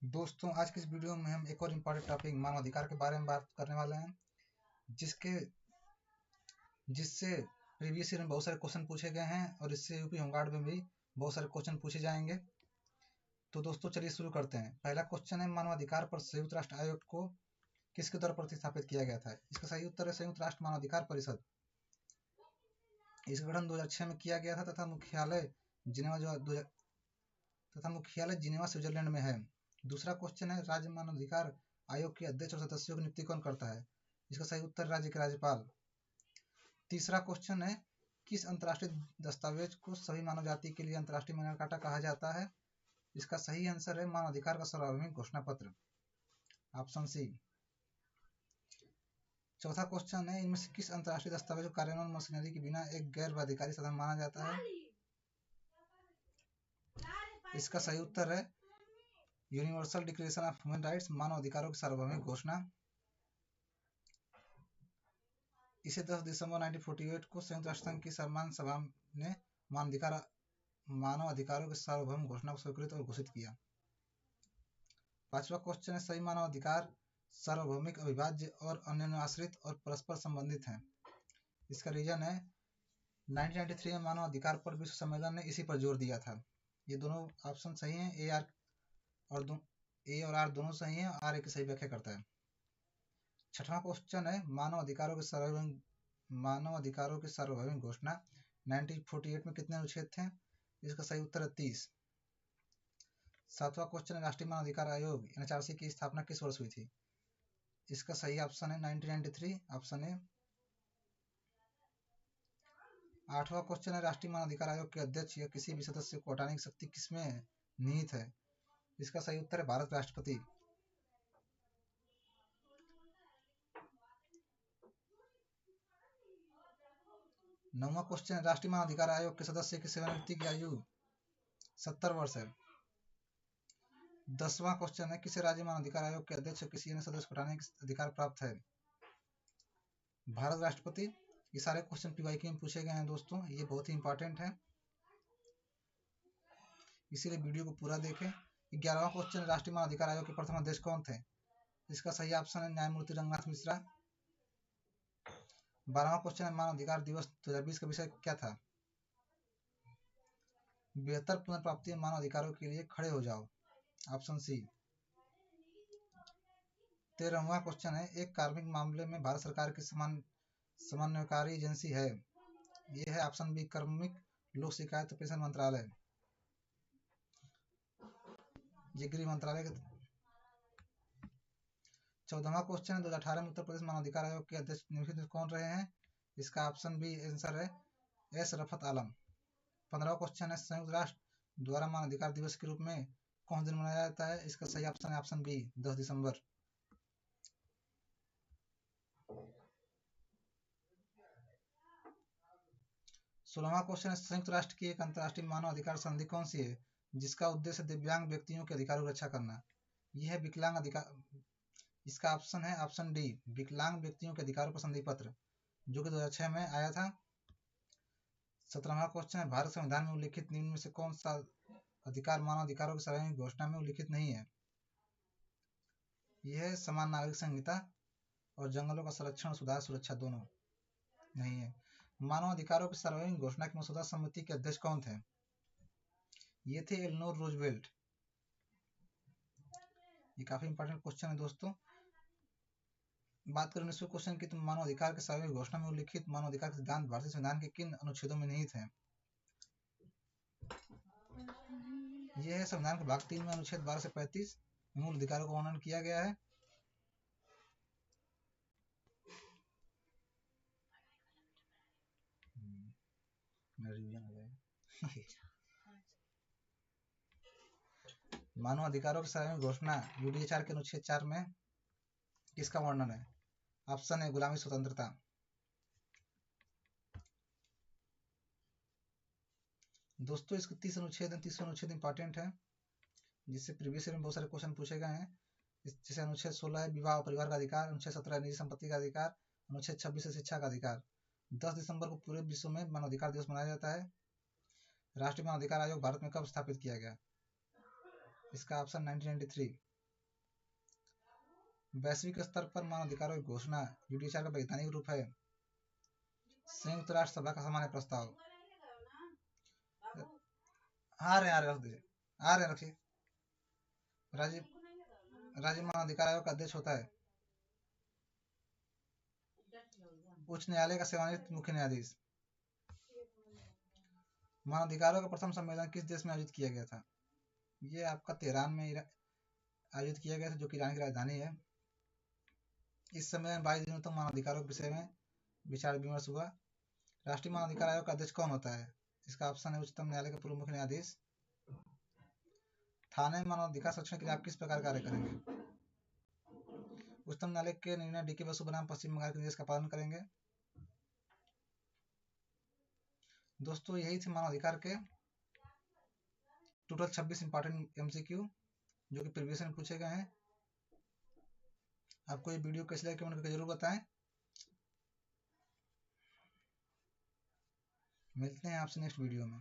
दोस्तों, आज की इस वीडियो में हम एक और इम्पॉर्टेंट टॉपिक मानवाधिकार के बारे में बात करने वाले हैं, जिसके जिससे प्रीवियस ईयर में बहुत सारे क्वेश्चन पूछे गए हैं और इससे यूपी होमगार्ड में भी बहुत सारे क्वेश्चन पूछे जाएंगे। तो दोस्तों चलिए शुरू करते हैं। पहला क्वेश्चन है, मानवाधिकार पर संयुक्त राष्ट्र आयोग को किसके द्वारा प्रतिस्थापित किया गया था? इसका सही उत्तर है संयुक्त राष्ट्र मानवाधिकार परिषद। इसका गठन 2006 में किया गया था तथा मुख्यालय जिनेवा स्विट्जरलैंड में है। दूसरा क्वेश्चन है, राज्य मानवाधिकार आयोग के अध्यक्ष और सदस्यों की नियुक्ति कौन करता है? इसका सही उत्तर राज्य के राज्यपाल। तीसरा क्वेश्चन है, किस अंतर्राष्ट्रीय दस्तावेज को सभी मानव जाति के लिए अंतर्राष्ट्रीय मैग्ना कार्टा कहा जाता है? इसका सही आंसर है मानवाधिकार का सार्वभौमिक घोषणा पत्र, ऑप्शन सी। चौथा क्वेश्चन है, इनमें से किस अंतर्राष्ट्रीय दस्तावेज को कार्यान्वयन मशीनरी के बिना एक गैर बाध्यकारी साधन माना जाता है? इसका सही उत्तर है universal declaration of human rights, मानव अधिकारों की सार्वभौमिक घोषणा। इसे 10 दिसंबर 1948 को संयुक्त राष्ट्र संघ की सम्मान सभा ने मानव अधिकारों के सार्वभौम घोषणा को स्वीकृत और घोषित किया। पांचवा क्वेश्चन है, सभी मानव अधिकार सार्वभौमिक, अविभाज्य और अन्योन्याश्रित और परस्पर संबंधित हैं। इसका रीजन है 1993 में मानव अधिकार पर विश्व सम्मेलन ने इसी पर जोर दिया था। ये दोनों ऑप्शन सही हैं, ए और आर दोनों सही हैं, आर एक सही व्याख्या करता है। छठवां क्वेश्चन है, मानव अधिकारों की सार्वभौमिक घोषणा 1948 में कितने अनुच्छेद थे? इसका सही उत्तर है 30। सातवां क्वेश्चन है, राष्ट्रीय मानवाधिकार आयोग एनएचआरसी की स्थापना किस वर्ष हुई थी? इसका सही ऑप्शन है 1993, ऑप्शन ए। आठवां क्वेश्चन है, राष्ट्रीय मानवाधिकार आयोग के अध्यक्ष या किसी भी सदस्य को हटाने की शक्ति किसमें निहित है? इसका सही उत्तर है भारत राष्ट्रपति। नौवां क्वेश्चन है, राष्ट्रीय मानवाधिकार आयोग के सदस्य की सेवानिवृत्ति की आयु 70 वर्ष है। 10वां क्वेश्चन है, किसे राज्य मानवाधिकार आयोग के अध्यक्ष किसी अन्य सदस्य को हटाने का अधिकार प्राप्त है? भारत राष्ट्रपति। ये सारे क्वेश्चन पीवाईक्यू में पूछे गए हैं दोस्तों, ये बहुत ही इंपॉर्टेंट है, इसीलिए वीडियो को पूरा देखें। 11वां क्वेश्चन, राष्ट्रीय मानवाधिकार आयोग के प्रथम अध्यक्ष कौन थे? इसका सही ऑप्शन है न्यायमूर्ति रंगनाथ मिश्रा। 12वां क्वेश्चन है, मानवाधिकार दिवस 2020 का विषय क्या था? बेहतर पुनर्प्राप्ति मानव अधिकारों के लिए खड़े हो जाओ, ऑप्शन सी। 13वां क्वेश्चन है, एक कार्मिक मामले में भारत सरकार की समन्वयकारी एजेंसी है? ये है ऑप्शन बी, कार्मिक लोक शिकायत पेंशन मंत्रालय, ये गृह मंत्रालय का। 14वां क्वेश्चन है, 2018 में उत्तर प्रदेश मानवाधिकार आयोग के अध्यक्ष निम्नलिखित में कौन रहे हैं? इसका ऑप्शन बी आंसर है एस रफत आलम। 15वां क्वेश्चन है, संयुक्त राष्ट्र द्वारा मानवाधिकार दिवस के रूप में कौन दिन मनाया जाता है? इसका सही ऑप्शन है ऑप्शन बी, 10 दिसंबर। 16वां क्वेश्चन है, संयुक्त राष्ट्र की एक अंतर्राष्ट्रीय मानव अधिकार संधि कौन सी है जिसका उद्देश्य दिव्यांग व्यक्तियों के अधिकारों की रक्षा करना? यह है विकलांग अधिकार। इसका ऑप्शन है ऑप्शन डी, विकलांग व्यक्तियों के अधिकारों पर संधि पत्र, जो कि 2006 में आया था। 17वां क्वेश्चन है, भारत संविधान में उल्लिखित निम्न में से कौन सा अधिकार मानव अधिकारों की सार्वजनिक घोषणा में उल्लिखित नहीं है? यह है समान नागरिक संहिता और जंगलों का संरक्षण, सुधार, सुरक्षा दोनों नहीं है। मानव अधिकारों की सार्वजनिक घोषणा की मसौदा समिति के अध्यक्ष कौन थे? ये थे एलेनोर रूजवेल्ट। ये काफी इंपॉर्टेंट क्वेश्चन है दोस्तों। बात करें 19वें क्वेश्चन की, तो मानव अधिकार के सार्वजनिक घोषणा में उल्लिखित मानव अधिकार के सिद्धांत भारतीय संविधान के किन अनुच्छेदों में निहित हैं? यह है संविधान के भाग 3 में अनुच्छेद 12 से 35 मूल अधिकारों का वर्णन किया गया है। मानव अधिकारों की सार्वजनिक घोषणा यूडीएचआर के अनुच्छेद 4 में किसका वर्णन है? ऑप्शन है गुलामी स्वतंत्रता। दोस्तों इसके 30 अनुच्छेद इंपॉर्टेंट है, जिससे प्रीवियस ईयर में बहुत सारे क्वेश्चन पूछे गए हैं। जैसे अनुच्छेद 16 है विवाह और परिवार का अधिकार, अनुच्छेद 17 निजी संपत्ति का अधिकार, अनुच्छेद 26 है शिक्षा का अधिकार। 10 दिसंबर को पूरे विश्व में मानवाधिकार दिवस मनाया जाता है। राष्ट्रीय मानवाधिकार आयोग भारत में कब स्थापित किया गया? इसका ऑप्शन 1993। वैश्विक स्तर पर मानवाधिकारों की घोषणा यूडीएचआर का वैधानिक रूप है। संयुक्त राष्ट्र सभा का सामान्य प्रस्ताव। आ रहे रख दीजिए, आ रहे रखिए। राज्य मानवाधिकार आयोग का अध्यक्ष होता है उच्च न्यायालय का सेवानिवृत्त मुख्य न्यायाधीश। मानवाधिकारों का प्रथम सम्मेलन किस देश में आयोजित किया गया था? ये आपका तेहरान में आयोजित किया गया था, जो कि ईरान की राजधानी है। इस सम्मेलन 22 दिनों तक मानवाधिकारों के विषय में विचार विमर्श हुआ। राष्ट्रीय मानवाधिकार आयोग का अध्यक्ष कौन होता है? इसका ऑप्शन है उच्चतम न्यायालय के पूर्व मुख्य न्यायाधीश। थाने में मानवाधिकार संरक्षण के लिए आप किस प्रकार कार्य करेंगे? उच्चतम न्यायालय के निर्णय डीके बसु बनाम पश्चिम बंगाल के निर्देश का पालन करेंगे। दोस्तों यही थे मानवाधिकार के टोटल 26 इंपॉर्टेंट एमसीक्यू जो कि प्रीवियस में पूछे गए हैं। आपको ये वीडियो कैसे लगे कमेंट करके जरूर बताएं। मिलते हैं आपसे नेक्स्ट वीडियो में।